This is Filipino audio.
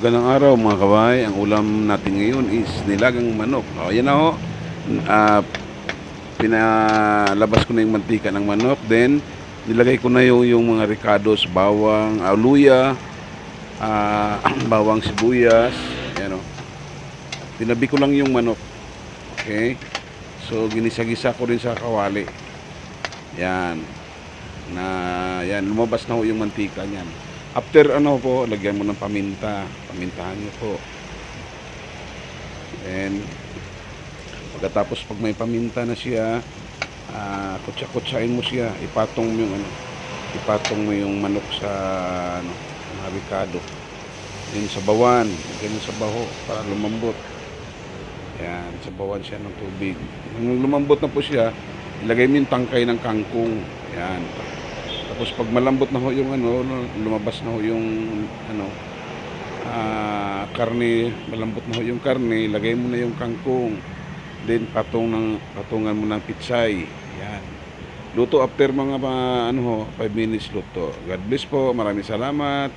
Magandang araw mga kabay. Ang ulam natin ngayon is nilagang manok. O, yan na ho. Ah, Pinalabas ko na yung mantika ng manok. Then, nilagay ko na yung mga ricados, bawang, luya, bawang sibuyas. Yan o. Tinabi ko lang yung manok. Okay? So, ginisa-gisa ko rin sa kawali. Yan. Yan, lumabas na ho yung mantika niyan. After lagyan mo ng paminta. Pamintahan niyo po. And pagkatapos pag may paminta na siya, kutsa-kutsain mo siya. Ipatong mo yung manok sa mga ricado. Then sabawan, lagyan mo sa baho para lumambot. Yan, sabawan siya ng tubig. Nung lumambot na po siya, ilagay mo yung tangkay ng kangkong. Yan. Tapos pag malambot na ho yung lumabas na ho yung karne, malambot na ho yung karne, lagay mo na yung kangkong. Then patungan mo ng pitsay. Yan. Luto after mga 5 minutes luto. God bless po. Maraming salamat.